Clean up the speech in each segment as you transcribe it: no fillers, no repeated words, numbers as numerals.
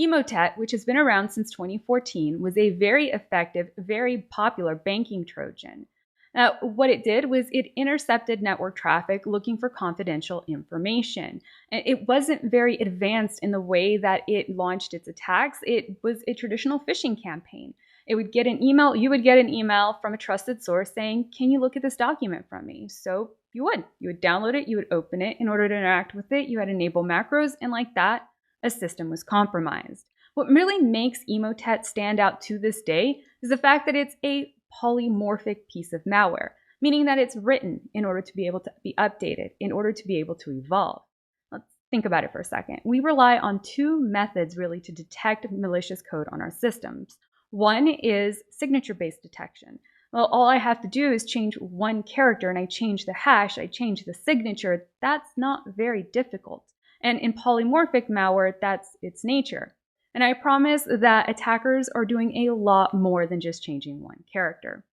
Emotet, which has been around since 2014, was a very effective, very popular banking Trojan. Now, what it did was it intercepted network traffic looking for confidential information. And it wasn't very advanced in the way that it launched its attacks. It was a traditional phishing campaign. It would get an email, you would get an email from a trusted source saying, "Can you look at this document from me?" So you would download it, you would open it. In order to interact with it, you had enable macros, and like that, a system was compromised. What really makes Emotet stand out to this day is the fact that it's a polymorphic piece of malware, meaning that it's written in order to be able to be updated, in order to be able to evolve. Let's think about it for a second. We rely on two methods really to detect malicious code on our systems. One is signature-based detection. Well, all I have to do is change one character and I change the hash, I change the signature. That's not very difficult. And in polymorphic malware, that's its nature. And I promise that attackers are doing a lot more than just changing one character.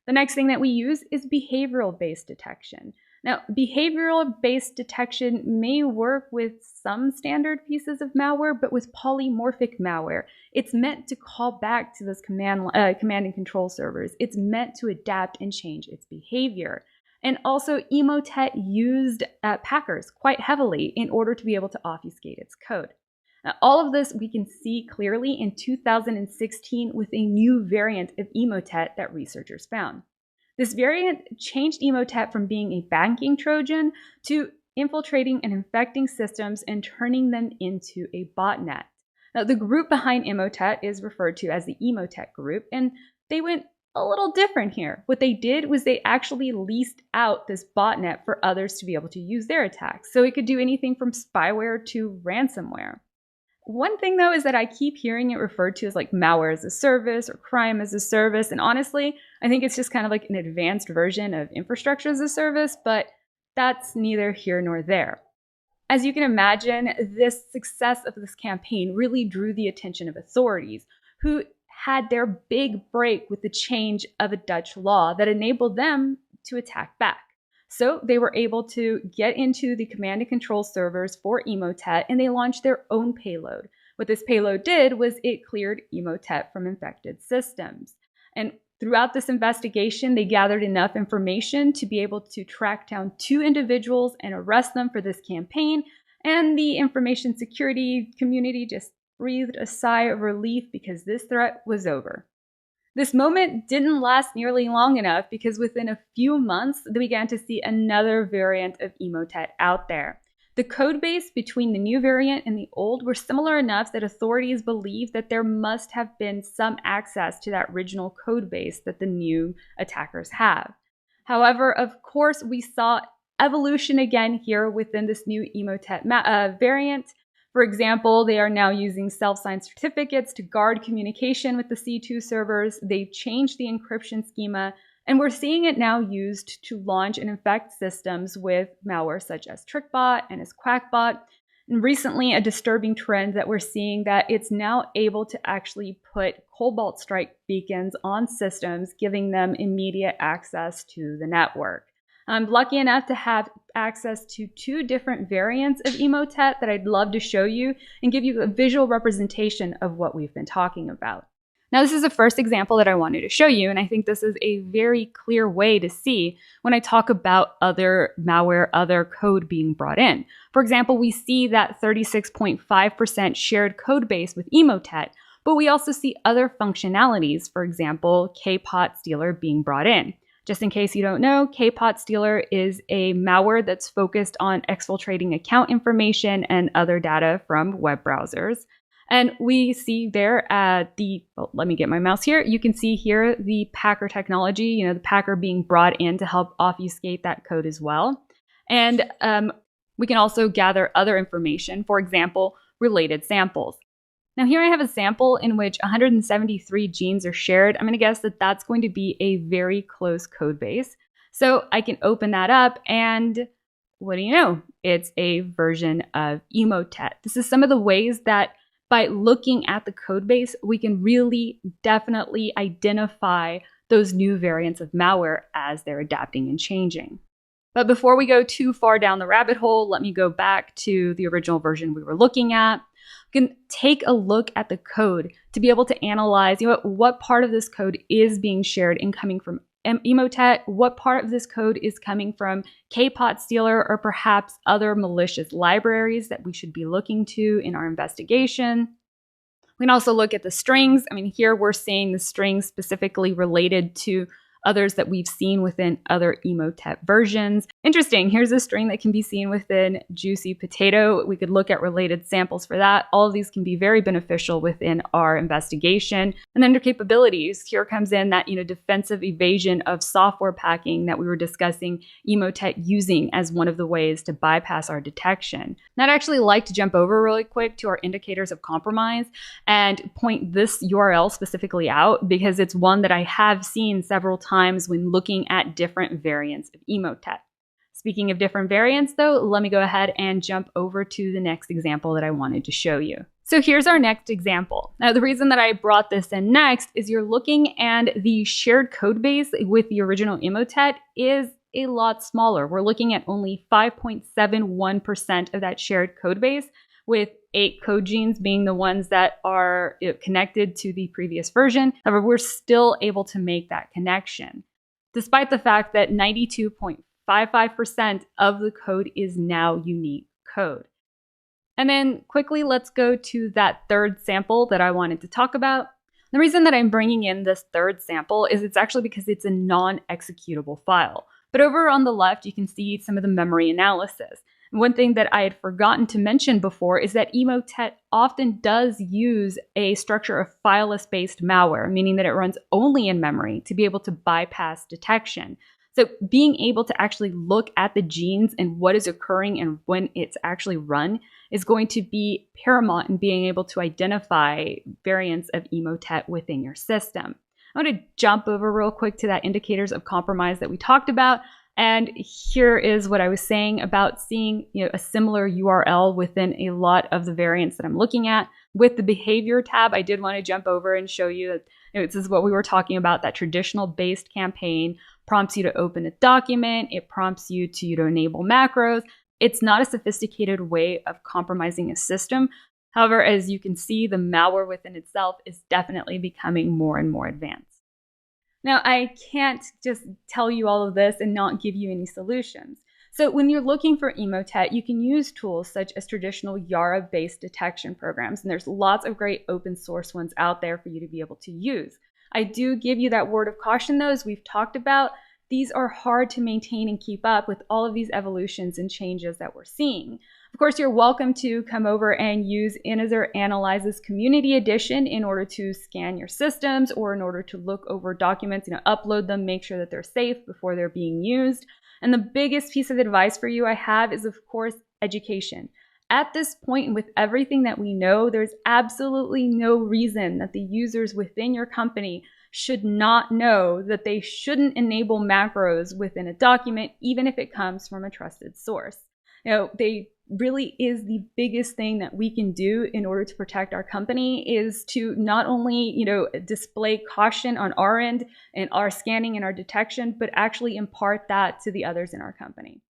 The next thing that we use is behavioral-based detection. Now, behavioral-based detection may work with some standard pieces of malware, but with polymorphic malware, it's meant to call back to those command and control servers. It's meant to adapt and change its behavior. And also, Emotet used packers quite heavily in order to be able to obfuscate its code. Now, all of this we can see clearly in 2016 with a new variant of Emotet that researchers found. This variant changed Emotet from being a banking Trojan to infiltrating and infecting systems and turning them into a botnet. Now, the group behind Emotet is referred to as the Emotet group, and they went a little different here. What they did was they actually leased out this botnet for others to be able to use their attacks. So it could do anything from spyware to ransomware. One thing though is that I keep hearing it referred to as like malware as a service or crime as a service. And honestly, I think it's just kind of like an advanced version of infrastructure as a service, but that's neither here nor there. As you can imagine, this success of this campaign really drew the attention of authorities who had their big break with the change of a Dutch law that enabled them to attack back. So they were able to get into the command and control servers for Emotet, and they launched their own payload. What this payload did was it cleared Emotet from infected systems. And throughout this investigation, they gathered enough information to be able to track down 2 individuals and arrest them for this campaign. And the information security community just breathed a sigh of relief because this threat was over. This moment didn't last nearly long enough because within a few months, they began to see another variant of Emotet out there. The code base between the new variant and the old were similar enough that authorities believed that there must have been some access to that original code base that the new attackers have. However, of course, we saw evolution again here within this new Emotet variant. For example, they are now using self-signed certificates to guard communication with the C2 servers. They've changed the encryption schema, and we're seeing it now used to launch and infect systems with malware such as TrickBot and as QuackBot. And recently, a disturbing trend that we're seeing that it's now able to actually put Cobalt Strike beacons on systems, giving them immediate access to the network. I'm lucky enough to have access to 2 different variants of Emotet that I'd love to show you and give you a visual representation of what we've been talking about. Now, this is the first example that I wanted to show you, and I think this is a very clear way to see when I talk about other malware, other code being brought in. For example, we see that 36.5% shared code base with Emotet, but we also see other functionalities, for example, Kpot Stealer being brought in. Just in case you don't know, Kpot Stealer is a malware that's focused on exfiltrating account information and other data from web browsers. And we see there let me get my mouse here. You can see here the Packer technology, the Packer being brought in to help obfuscate that code as well. And we can also gather other information, for example, related samples. Now here I have a sample in which 173 genes are shared. I'm going to guess that that's going to be a very close code base. So I can open that up and what do you know? It's a version of Emotet. This is some of the ways that by looking at the code base, we can really definitely identify those new variants of malware as they're adapting and changing. But before we go too far down the rabbit hole, let me go back to the original version we were looking at. I'm You can take a look at the code to be able to analyze, what part of this code is being shared and coming from Emotet, what part of this code is coming from KPOT Stealer, or perhaps other malicious libraries that we should be looking to in our investigation. We can also look at the strings. Here we're seeing the strings specifically related to others that we've seen within other Emotet versions. Interesting, here's a string that can be seen within Juicy Potato. We could look at related samples for that. All of these can be very beneficial within our investigation. And then under capabilities, here comes in that defensive evasion of software packing that we were discussing Emotet using as one of the ways to bypass our detection. And I'd actually like to jump over really quick to our indicators of compromise and point this URL specifically out, because it's one that I have seen several times when looking at different variants of Emotet. Speaking of different variants though, let me go ahead and jump over to the next example that I wanted to show you. So here's our next example. Now the reason that I brought this in next is you're looking at the shared code base with the original Emotet is a lot smaller. We're looking at only 5.71% of that shared code base, with 8 code genes being the ones that are connected to the previous version. However, we're still able to make that connection, despite the fact that 92.55% of the code is now unique code. And then quickly, let's go to that third sample that I wanted to talk about. The reason that I'm bringing in this third sample is it's actually because it's a non-executable file. But over on the left, you can see some of the memory analysis. One thing that I had forgotten to mention before is that Emotet often does use a structure of fileless-based malware, meaning that it runs only in memory to be able to bypass detection. So being able to actually look at the genes and what is occurring and when it's actually run is going to be paramount in being able to identify variants of Emotet within your system. I'm going to jump over real quick to that indicators of compromise that we talked about. And here is what I was saying about seeing a similar URL within a lot of the variants that I'm looking at. With the behavior tab, I did want to jump over and show you that this is what we were talking about. That traditional based campaign prompts you to open a document. It prompts you to enable macros. It's not a sophisticated way of compromising a system. However, as you can see, the malware within itself is definitely becoming more and more advanced. Now, I can't just tell you all of this and not give you any solutions. So when you're looking for Emotet, you can use tools such as traditional Yara-based detection programs, and there's lots of great open source ones out there for you to be able to use. I do give you that word of caution though, as we've talked about, these are hard to maintain and keep up with all of these evolutions and changes that we're seeing. Of course, you're welcome to come over and use Inazur Analyze's Community Edition in order to scan your systems or in order to look over documents, upload them, make sure that they're safe before they're being used. And the biggest piece of advice for you I have is, of course, education. At this point, with everything that we know, there's absolutely no reason that the users within your company should not know that they shouldn't enable macros within a document, even if it comes from a trusted source. They really is the biggest thing that we can do in order to protect our company is to not only, display caution on our end and our scanning and our detection, but actually impart that to the others in our company.